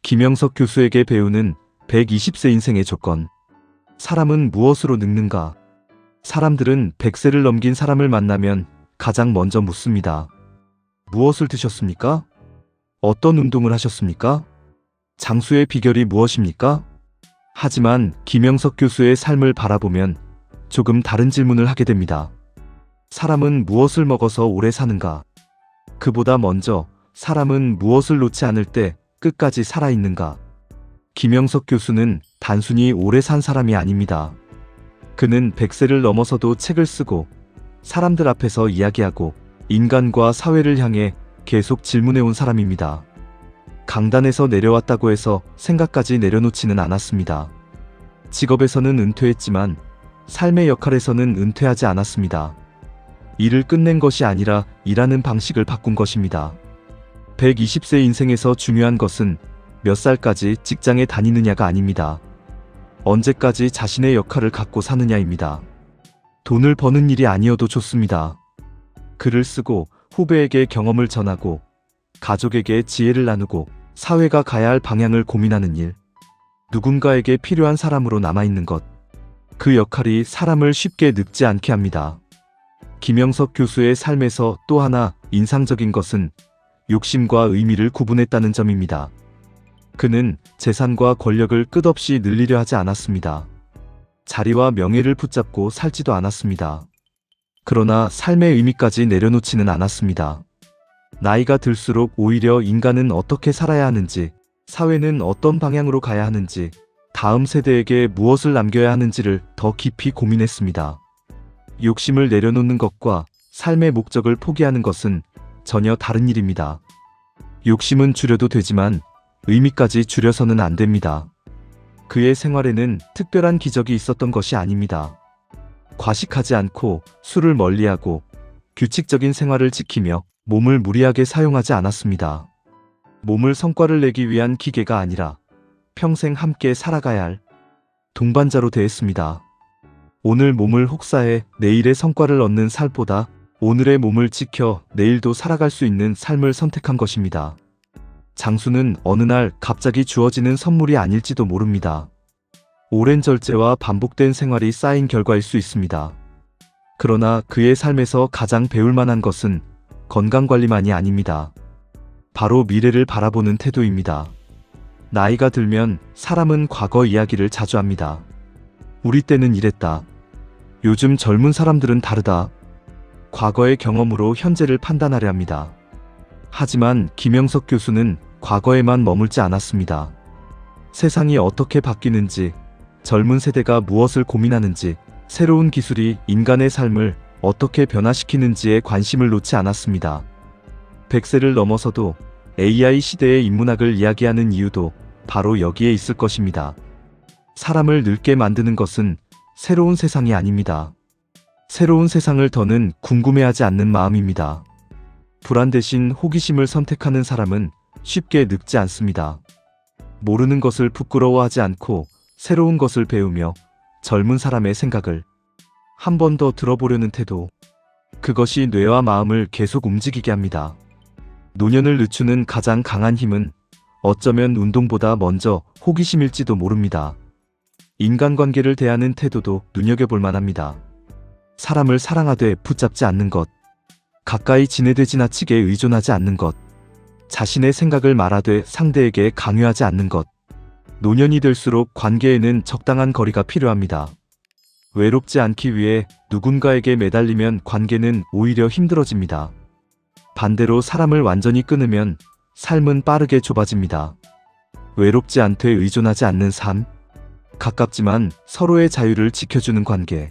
김영석 교수에게 배우는 120세 인생의 조건. 사람은 무엇으로 늙는가? 사람들은 100세를 넘긴 사람을 만나면 가장 먼저 묻습니다. 무엇을 드셨습니까? 어떤 운동을 하셨습니까? 장수의 비결이 무엇입니까? 하지만 김영석 교수의 삶을 바라보면 조금 다른 질문을 하게 됩니다. 사람은 무엇을 먹어서 오래 사는가? 그보다 먼저 사람은 무엇을 놓지 않을 때 끝까지 살아있는가? 김영석 교수는 단순히 오래 산 사람이 아닙니다. 그는 100세를 넘어서도 책을 쓰고 사람들 앞에서 이야기하고 인간과 사회를 향해 계속 질문해온 사람입니다. 강단에서 내려왔다고 해서 생각까지 내려놓지는 않았습니다. 직업에서는 은퇴했지만 삶의 역할에서는 은퇴하지 않았습니다. 일을 끝낸 것이 아니라 일하는 방식을 바꾼 것입니다. 120세 인생에서 중요한 것은 몇 살까지 직장에 다니느냐가 아닙니다. 언제까지 자신의 역할을 갖고 사느냐입니다. 돈을 버는 일이 아니어도 좋습니다. 글을 쓰고 후배에게 경험을 전하고 가족에게 지혜를 나누고 사회가 가야 할 방향을 고민하는 일. 누군가에게 필요한 사람으로 남아있는 것. 그 역할이 사람을 쉽게 늙지 않게 합니다. 김영석 교수의 삶에서 또 하나 인상적인 것은 욕심과 의미를 구분했다는 점입니다. 그는 재산과 권력을 끝없이 늘리려 하지 않았습니다. 자리와 명예를 붙잡고 살지도 않았습니다. 그러나 삶의 의미까지 내려놓지는 않았습니다. 나이가 들수록 오히려 인간은 어떻게 살아야 하는지, 사회는 어떤 방향으로 가야 하는지, 다음 세대에게 무엇을 남겨야 하는지를 더 깊이 고민했습니다. 욕심을 내려놓는 것과 삶의 목적을 포기하는 것은 전혀 다른 일입니다. 욕심은 줄여도 되지만 의미까지 줄여서는 안 됩니다. 그의 생활에는 특별한 기적이 있었던 것이 아닙니다. 과식하지 않고 술을 멀리하고 규칙적인 생활을 지키며 몸을 무리하게 사용하지 않았습니다. 몸을 성과를 내기 위한 기계가 아니라 평생 함께 살아가야 할 동반자로 대했습니다. 오늘 몸을 혹사해 내일의 성과를 얻는 삶보다 오늘의 몸을 지켜 내일도 살아갈 수 있는 삶을 선택한 것입니다. 장수는 어느 날 갑자기 주어지는 선물이 아닐지도 모릅니다. 오랜 절제와 반복된 생활이 쌓인 결과일 수 있습니다. 그러나 그의 삶에서 가장 배울 만한 것은 건강관리만이 아닙니다. 바로 미래를 바라보는 태도입니다. 나이가 들면 사람은 과거 이야기를 자주 합니다. 우리 때는 이랬다. 요즘 젊은 사람들은 다르다. 과거의 경험으로 현재를 판단하려 합니다. 하지만 김영석 교수는 과거에만 머물지 않았습니다. 세상이 어떻게 바뀌는지, 젊은 세대가 무엇을 고민하는지, 새로운 기술이 인간의 삶을 어떻게 변화시키는지에 관심을 놓지 않았습니다. 100세를 넘어서도 AI 시대의 인문학을 이야기하는 이유도 바로 여기에 있을 것입니다. 사람을 늙게 만드는 것은 새로운 세상이 아닙니다. 새로운 세상을 더는 궁금해하지 않는 마음입니다. 불안 대신 호기심을 선택하는 사람은 쉽게 늙지 않습니다. 모르는 것을 부끄러워하지 않고 새로운 것을 배우며 젊은 사람의 생각을 한 번 더 들어보려는 태도. 그것이 뇌와 마음을 계속 움직이게 합니다. 노년을 늦추는 가장 강한 힘은 어쩌면 운동보다 먼저 호기심일지도 모릅니다. 인간관계를 대하는 태도도 눈여겨볼 만합니다. 사람을 사랑하되 붙잡지 않는 것, 가까이 지내되 지나치게 의존하지 않는 것, 자신의 생각을 말하되 상대에게 강요하지 않는 것. 노년이 될수록 관계에는 적당한 거리가 필요합니다. 외롭지 않기 위해 누군가에게 매달리면 관계는 오히려 힘들어집니다. 반대로 사람을 완전히 끊으면 삶은 빠르게 좁아집니다. 외롭지 않되 의존하지 않는 삶, 가깝지만 서로의 자유를 지켜주는 관계.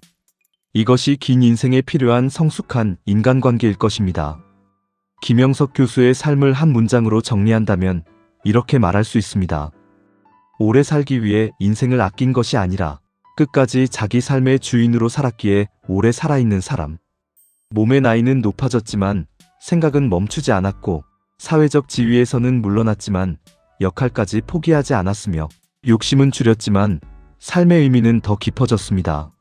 이것이 긴 인생에 필요한 성숙한 인간관계일 것입니다. 김영석 교수의 삶을 한 문장으로 정리한다면 이렇게 말할 수 있습니다. 오래 살기 위해 인생을 아낀 것이 아니라 끝까지 자기 삶의 주인으로 살았기에 오래 살아있는 사람. 몸의 나이는 높아졌지만 생각은 멈추지 않았고 사회적 지위에서는 물러났지만 역할까지 포기하지 않았으며 욕심은 줄였지만 삶의 의미는 더 깊어졌습니다.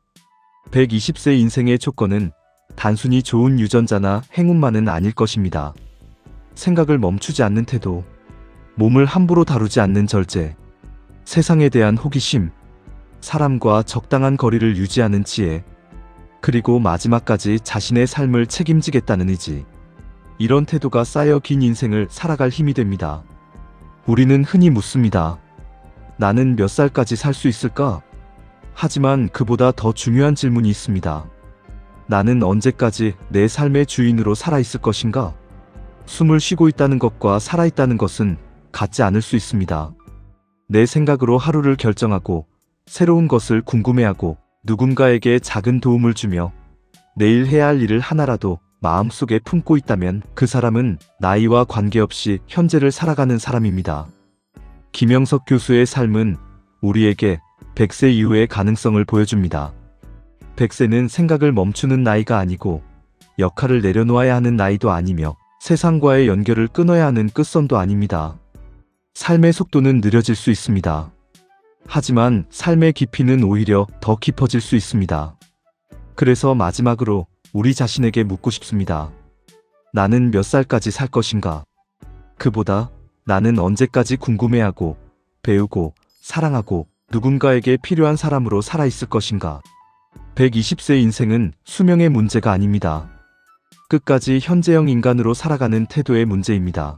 120세 인생의 조건은 단순히 좋은 유전자나 행운만은 아닐 것입니다. 생각을 멈추지 않는 태도, 몸을 함부로 다루지 않는 절제, 세상에 대한 호기심, 사람과 적당한 거리를 유지하는 지혜, 그리고 마지막까지 자신의 삶을 책임지겠다는 의지. 이런 태도가 쌓여 긴 인생을 살아갈 힘이 됩니다. 우리는 흔히 묻습니다. 나는 몇 살까지 살 수 있을까? 하지만 그보다 더 중요한 질문이 있습니다. 나는 언제까지 내 삶의 주인으로 살아있을 것인가? 숨을 쉬고 있다는 것과 살아있다는 것은 같지 않을 수 있습니다. 내 생각으로 하루를 결정하고, 새로운 것을 궁금해하고, 누군가에게 작은 도움을 주며 내일 해야 할 일을 하나라도 마음속에 품고 있다면 그 사람은 나이와 관계없이 현재를 살아가는 사람입니다. 김영석 교수의 삶은 우리에게 100세 이후의 가능성을 보여줍니다. 100세는 생각을 멈추는 나이가 아니고 역할을 내려놓아야 하는 나이도 아니며 세상과의 연결을 끊어야 하는 끝선도 아닙니다. 삶의 속도는 느려질 수 있습니다. 하지만 삶의 깊이는 오히려 더 깊어질 수 있습니다. 그래서 마지막으로 우리 자신에게 묻고 싶습니다. 나는 몇 살까지 살 것인가? 그보다 나는 언제까지 궁금해하고, 배우고, 사랑하고, 누군가에게 필요한 사람으로 살아있을 것인가? 120세 인생은 수명의 문제가 아닙니다. 끝까지 현재형 인간으로 살아가는 태도의 문제입니다.